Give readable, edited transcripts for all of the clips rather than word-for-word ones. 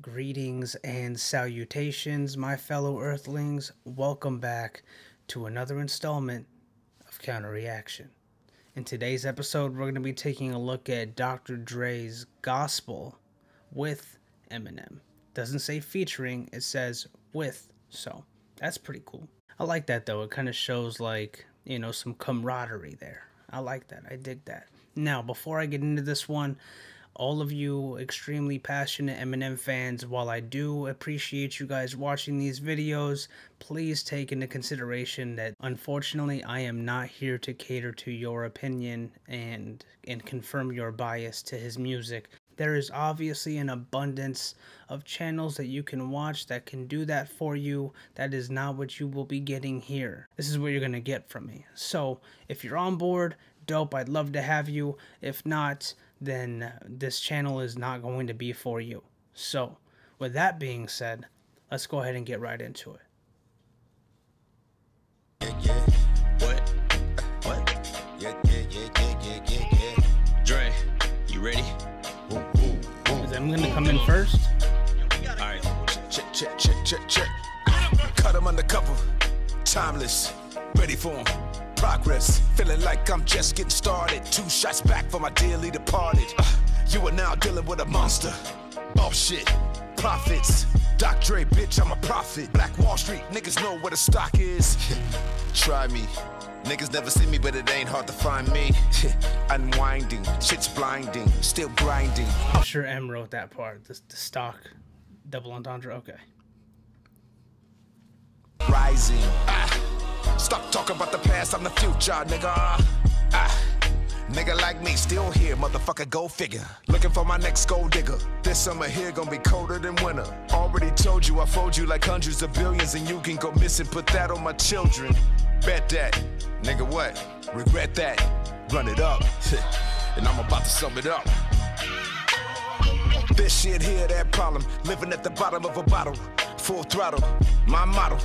Greetings and salutations, my fellow Earthlings. Welcome back to another installment of Counter Reaction. In today's episode, we're going to be taking a look at Dr. Dre's Gospel with Eminem. Doesn't say featuring, it says with, so that's pretty cool. I like that though, it kind of shows like, some camaraderie there. I like that, I dig that. Now, before I get into this one, all of you extremely passionate Eminem fans, while I do appreciate you guys watching these videos, please take into consideration that unfortunately I am not here to cater to your opinion and confirm your bias to his music. There is obviously an abundance of channels that you can watch that can do that for you. That is not what you will be getting here. This is what you're going to get from me. So if you're on board, dope, I'd love to have you. If not, then this channel is not going to be for you. So with that being said, let's go ahead and get right into it. Dre, you ready? Is Em gonna come in first? Alright. Check. Cut him undercover. Timeless. Ready for him. Progress. Feeling like I'm just getting started. 2 shots back for my dearly departed. You are now dealing with a monster. Bullshit. Profits. Doc Dre, bitch, I'm a prophet. Black Wall Street, niggas know where the stock is. Try me. Niggas never see me, but it ain't hard to find me. Unwinding, shit's blinding, still grinding. I'm sure Em wrote that part. The stock double entendre. Okay. Rising. Stop talking about the past, I'm the future, nigga. Nigga like me, still here, motherfucker, go figure. Looking for my next gold digger. This summer here gonna be colder than winter. Already told you, I fold you like hundreds of billions, and you can go missing, put that on my children. Bet that, nigga what? Regret that, run it up. And I'm about to sum it up. This shit here, that problem. Living at the bottom of a bottle. Full throttle, my motto.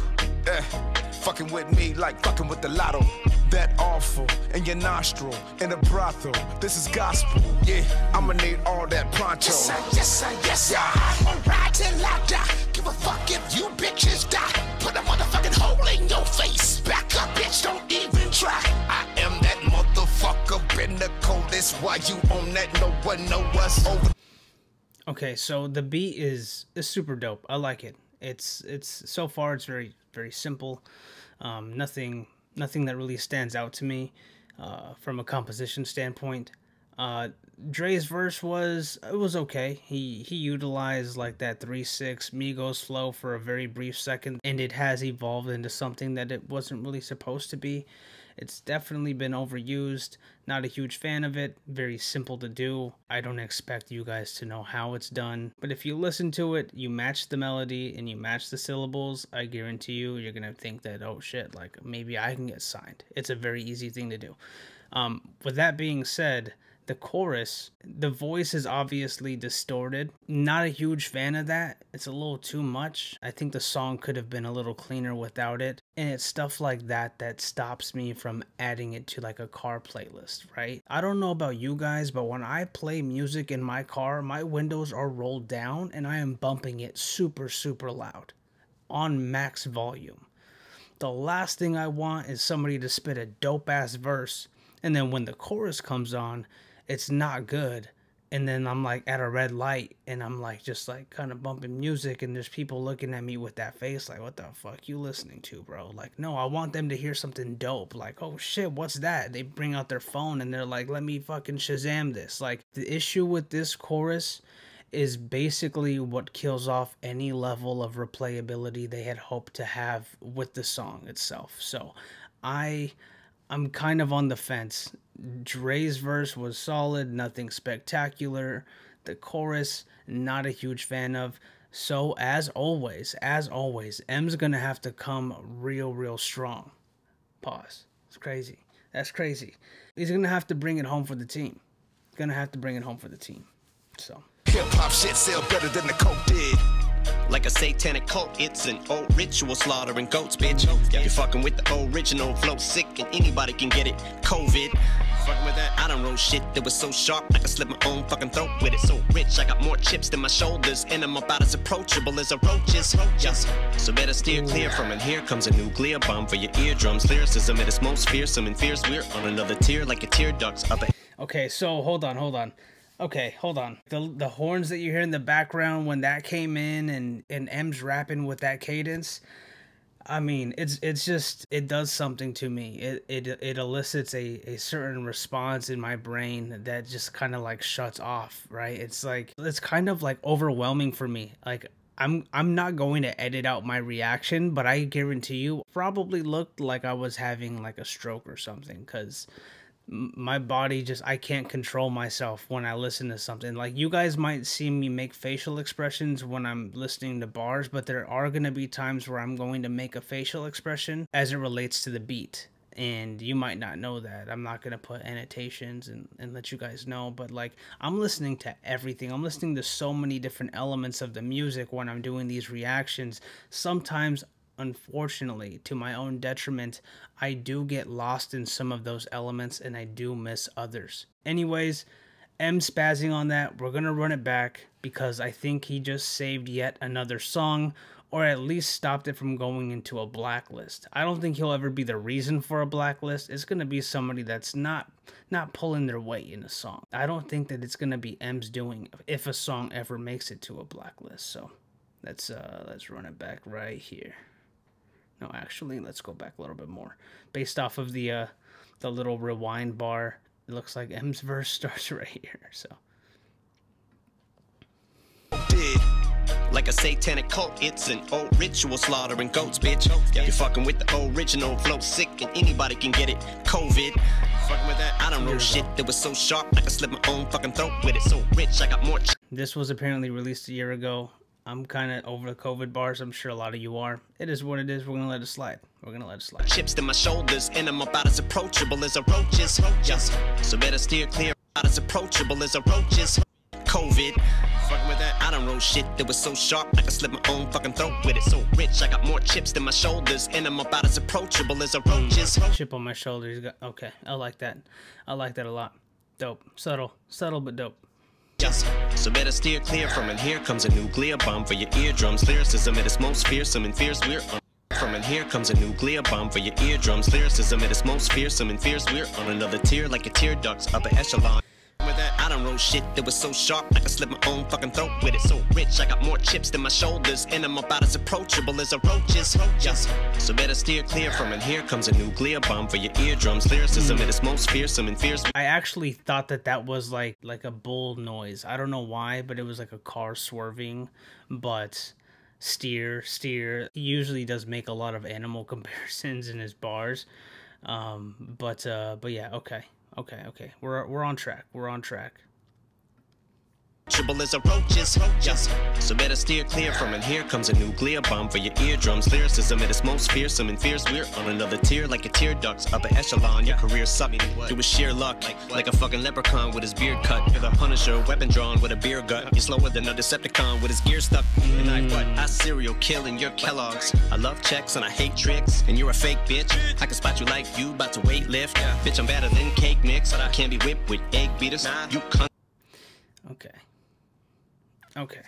Fucking with me like fucking with the lotto. That awful in your nostril, in a brothel. This is gospel, yeah. I'ma need all that pronto. Yes, sir. I'ma ride till I die. Give a fuck if you bitches die. Put a motherfucking hole in your face. Back up, bitch, don't even try. I am that motherfucker, been the coldest. Why you on that? No one know us over. Okay, so the beat is super dope. I like it. It's so far it's very simple. Nothing that really stands out to me from a composition standpoint. Dre's verse was okay. He utilized like that 3-6 Migos flow for a very brief second, and it has evolved into something that it wasn't really supposed to be. It's definitely been overused. Not a huge fan of it. Very simple to do. I don't expect you guys to know how it's done. But if you listen to it, you match the melody and you match the syllables, I guarantee you, you're going to think that, oh shit, like maybe I can get signed. It's a very easy thing to do. With that being said, the chorus, the voice is obviously distorted. Not a huge fan of that. It's a little too much. I think the song could have been a little cleaner without it. And it's stuff like that that stops me from adding it to like a car playlist, right? I don't know about you guys, but when I play music in my car, my windows are rolled down and I am bumping it super loud on max volume. The last thing I want is somebody to spit a dope ass verse, and then when the chorus comes on, it's not good, and then I'm like at a red light and I'm like just like kind of bumping music, and there's people looking at me with that face like, what the fuck you listening to, bro? Like, no, I want them to hear something dope, like, oh shit, what's that? They bring out their phone and they're like, let me fucking Shazam this. Like, the issue with this chorus is basically what kills off any level of replayability they had hoped to have with the song itself. So I'm kind of on the fence. Dre's verse was solid, nothing spectacular. The chorus, not a huge fan of. So as always, Em's gonna have to come real strong. Pause. It's crazy. That's crazy. He's gonna have to bring it home for the team. So hip hop shit sell better than the coke did. like a satanic cult. It's an old ritual slaughtering goats, bitch. You're fucking with the original flow, sick and anybody can get it. COVID. Fucking with that. I done roll shit that was so sharp I could slit my own fucking throat with it. So rich, I got more chips than my shoulders, and I'm about as approachable as a roach is. Yes. So better steer clear from it. Here comes a nuclear bomb for your eardrums. Lyricism at its most fearsome and fierce. We're on another tier like your tear ducts up. Okay, so hold on. Okay, hold on. The horns that you hear in the background when that came in and M's rapping with that cadence, I mean, it's just, it does something to me. It elicits a certain response in my brain that just kind of like shuts off, right? It's like, it's kind of like overwhelming for me. Like, I'm not going to edit out my reaction, but I guarantee you probably looked like I was having like a stroke or something, because my body just, I can't control myself when I listen to something. Like, you guys might see me make facial expressions when I'm listening to bars, but there are going to be times where I'm going to make a facial expression as it relates to the beat, and you might not know that. I'm not going to put annotations and let you guys know, but like, I'm listening to everything. I'm listening to so many different elements of the music when I'm doing these reactions. Sometimes, unfortunately, to my own detriment, I do get lost in some of those elements and I do miss others. Anyways, M spazzing on that. We're gonna run it back because I think he just saved yet another song, or at least stopped it from going into a blacklist. I don't think he'll ever be the reason for a blacklist. It's gonna be somebody that's not pulling their weight in a song. I don't think that it's gonna be M's doing if a song ever makes it to a blacklist. So let's run it back right here. No, actually, let's go back a little bit more. Based off of the little rewind bar, it looks like M's verse starts right here. So, like a satanic cult, it's an old ritual slaughtering goats, bitch. You're fucking with the original flow, sick and anybody can get it. COVID. Fucking with that. I don't know shit that was so sharp I could slit my own fucking throat with it. So rich, I got more. This was apparently released a year ago. I'm kind of over the COVID bars. I'm sure a lot of you are. It is what it is. We're going to let it slide. We're going to let it slide. Chips to my shoulders, and I'm about as approachable as a roach is. Yes. So better steer clear. About as approachable as a roach is. COVID. Fucking with that. I don't roll shit that was so sharp I could slit my own fucking throat with it. So rich, I got more chips than my shoulders, and I'm about as approachable as a roach is. Chip on my shoulder. Okay, I like that. I like that a lot. Dope. Subtle but dope. Yes. So better steer clear from it. Here comes a nuclear bomb for your eardrums. Lyricism at its most fearsome and fierce. We're on from it. Here comes a nuclear bomb for your eardrums. Lyricism at its most fearsome and fierce. We're on another tier like your tear ducts, upper echelon. With that, I don't roll shit that was so sharp I could slit my own fucking throat with it. So rich, I got more chips than my shoulders, and I'm about as approachable as a roach is. Yes. So better steer clear from it. Here comes a nuclear bomb for your eardrums. Lyricism at its most fearsome and fierce. I actually thought that was like a bull noise. I don't know why, but it was like a car swerving. But steer. He usually does make a lot of animal comparisons in his bars. But yeah, okay. We're on track. As a roach is. Yes. So better steer clear from it. Here comes a nuclear bomb for your eardrums. Lyricism at its most fearsome and fierce. We're on another tier like your tear ducts, upper echelon. Your career sucked. It was sheer luck, like a fucking leprechaun with his beard cut. You're the Punisher, weapon drawn with a beer gut. You're slower than a Decepticon with his gear stuck. And I serial killing your Kellogg's. I love checks and I hate tricks. And you're a fake bitch. I can spot you like you about to weight lift. Bitch, I'm better than cake mix. But I can't be whipped with egg beaters. You cunt. Okay.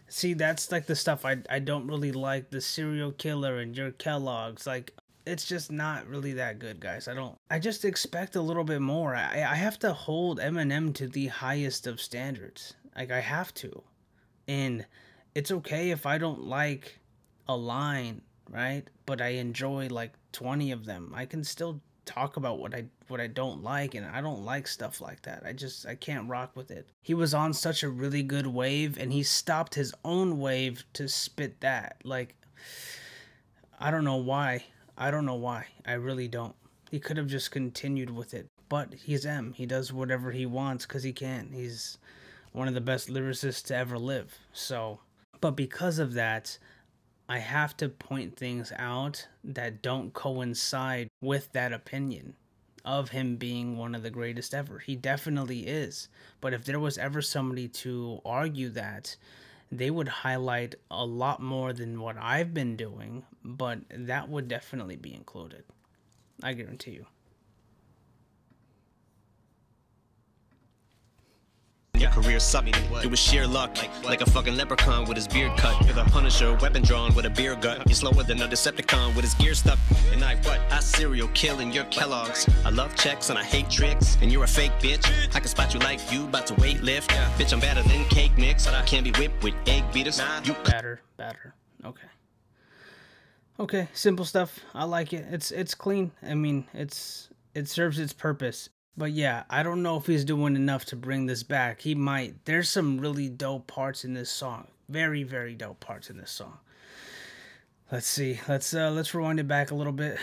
See, that's like the stuff I don't really like. The serial killer and your Kellogg's. Like, it's just not really that good, guys. I just expect a little bit more. I have to hold Eminem to the highest of standards. Like, I have to. And it's okay if I don't like a line, right? But I enjoy like 20 of them. I can still talk about what I don't like, and I don't like stuff like that. I can't rock with it. He was on such a really good wave, and he stopped his own wave to spit that. Like, I don't know why. I really don't. He could have just continued with it. But he's M. He does whatever he wants because he can. He's one of the best lyricists to ever live. So, but because of that, I have to point things out that don't coincide with that opinion of him being one of the greatest ever. He definitely is. But if there was ever somebody to argue that, they would highlight a lot more than what I've been doing, but that would definitely be included. I guarantee you. Your career sucked. It was sheer luck, like a fucking leprechaun with his beard cut. You're the Punisher, weapon drawn with a beer gut. You're slower than a Decepticon with his gear stuck. And I serial killing your Kellogg's. I love checks and I hate tricks. And you're a fake bitch. I can spot you like you about to weight lift. Bitch, I'm better than cake mix. I can't be whipped with egg beaters. You Batter. Okay. Okay, simple stuff. I like it. It's clean. I mean, it serves its purpose. But yeah, I don't know if he's doing enough to bring this back. He might. There's some really dope parts in this song. Very, very dope parts in this song. Let's see. Let's rewind it back a little bit.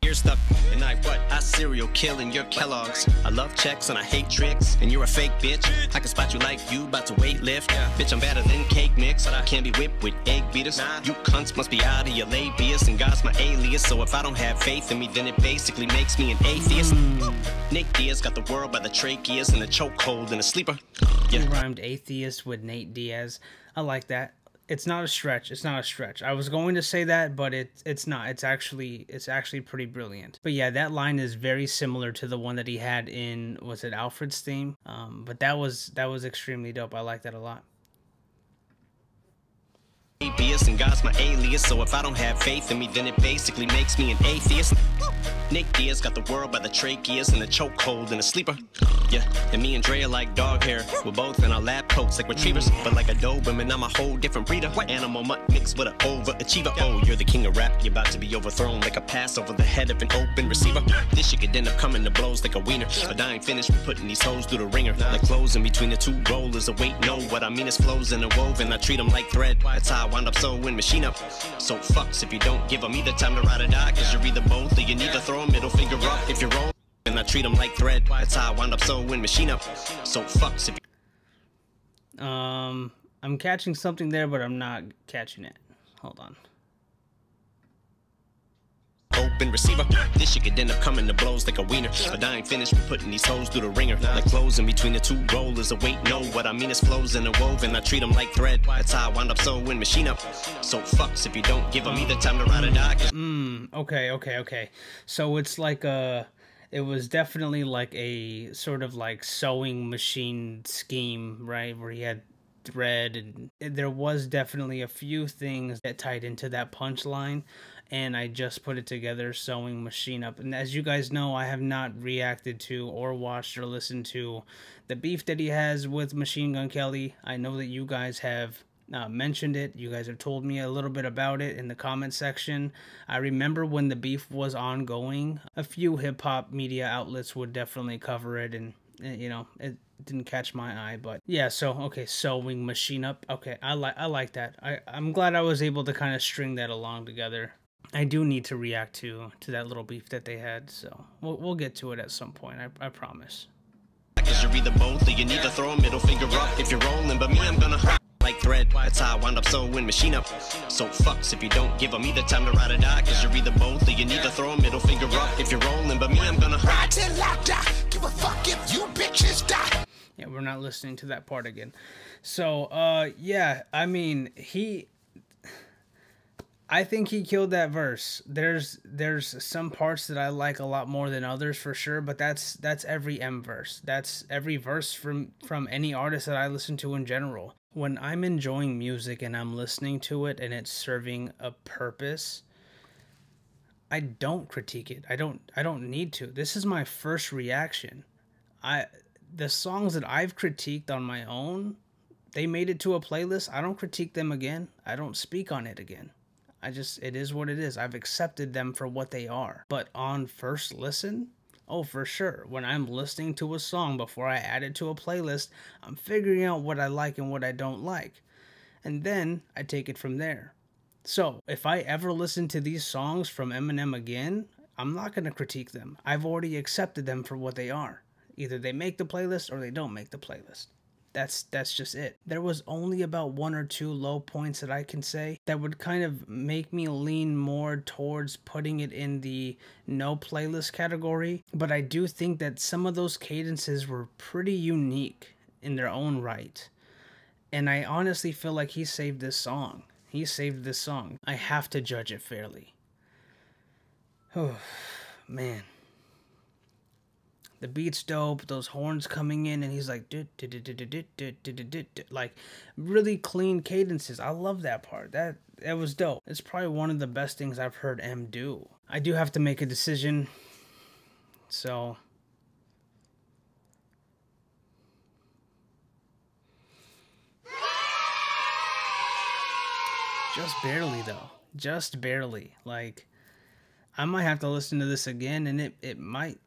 You're stuck, and I serial killing your Kellogg's. I love checks and I hate tricks. And you're a fake bitch. I can spot you like you about to weight lift. Bitch, I'm better than cake mix. I can't be whipped with egg beaters. You cunts must be out of your labias, and God's my alias. So if I don't have faith in me, then it basically makes me an atheist. Nick Diaz got the world by the tracheas and a chokehold and a sleeper. He rhymed atheist with Nate Diaz. I like that. It's not a stretch. It's not a stretch. I was going to say that, but it's not. It's actually pretty brilliant. But yeah, that line is very similar to the one that he had in, was it Alfred's theme? But that was extremely dope. I like that a lot. And God's my alias, so if I don't have faith in me, then it basically makes me an atheist. Nick Diaz got the world by the tracheas and a chokehold and a sleeper. Yeah, and me and Dre are like dog hair. We're both in our lab coats like retrievers, but like a Doberman, I'm a whole different breeder. Animal mutt mixed with an overachiever. Oh, you're the king of rap, you're about to be overthrown like a pass over the head of an open receiver. This shit could end up coming to blows like a wiener, but I ain't finished with putting these hoes through the ringer. Like clothes in between the two rollers. Wait, no, what I mean is flows in a woven. I treat them like thread. That's how I wind up sewing machine up. So fucks if you don't give them either time to ride or die, cause you're either both or you neither. Throw a middle finger up if you're rolling, and I treat them like thread. That's how I wind up sewing machine up. So fucks if you... I'm catching something there, but I'm not catching it. Hold on. Open receiver. This shit could end up coming to blows like a wiener, but I ain't finished with putting these hoes through the ringer. Like clothes in between the two rollers. Wait, no, what I mean is flows in a woven. I treat them like thread. That's how I wind up sewing machine up. So fucks if you don't give them either time to ride or die. Okay. So it's like it was definitely like a sort of like sewing machine scheme, right? Where he had thread, and there was definitely a few things that tied into that punchline, and I just put it together, sewing machine up. And as you guys know, I have not reacted to or watched or listened to the beef that he has with Machine Gun Kelly. I know that you guys have mentioned it. You guys have told me a little bit about it in the comment section. I remember when the beef was ongoing, a few hip-hop media outlets would definitely cover it, and you know, it didn't catch my eye. But yeah, so okay, sewing machine up. Okay, I like that. I'm glad I was able to kind of string that along together. I do need to react to that little beef that they had, so we'll get to it at some point. I promise. Cause you're either both or you neither. Throw a middle finger up if you're rolling, but me, I'm gonna like thread. That's how I wind up sewing machine up. So fucks if you don't give them either time to ride or die, cause you're either both or you neither. Throw a middle finger up if you're rolling, but me, I'm gonna ride till I die. Give a fuck if you bitches die. Yeah, we're not listening to that part again. So yeah, I mean, I think he killed that verse. There's some parts that I like a lot more than others for sure, but that's every M verse. That's every verse from any artist that I listen to in general. When I'm enjoying music and I'm listening to it and it's serving a purpose, I don't critique it. I don't need to. This is my first reaction. The songs that I've critiqued on my own, they made it to a playlist. I don't critique them again. I don't speak on it again. It is what it is. I've accepted them for what they are. But on first listen, oh, for sure. When I'm listening to a song before I add it to a playlist, I'm figuring out what I like and what I don't like. And then I take it from there. So if I ever listen to these songs from Eminem again, I'm not going to critique them. I've already accepted them for what they are. Either they make the playlist or they don't make the playlist. That's just it. There was only about one or two low points that I can say that would kind of make me lean more towards putting it in the no playlist category. But I do think that some of those cadences were pretty unique in their own right. And I honestly feel like he saved this song. He saved this song. I have to judge it fairly. Oh, man. The beat's dope, those horns coming in, and he's like, like really clean cadences. I love that part. That was dope. It's probably one of the best things I've heard M do. I do have to make a decision, so just barely though. Just barely. Like I might have to listen to this again, and it might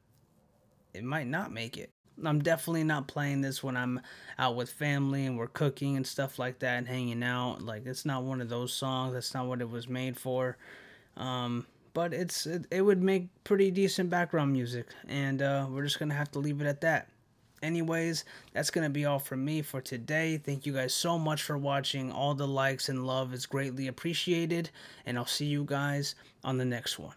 not make it. I'm definitely not playing this when I'm out with family and we're cooking and stuff like that and hanging out. Like it's not one of those songs. That's not what it was made for. But it would make pretty decent background music, and we're just gonna have to leave it at that. Anyways, that's gonna be all from me for today. Thank you guys so much for watching. All the likes and love is greatly appreciated, and I'll see you guys on the next one.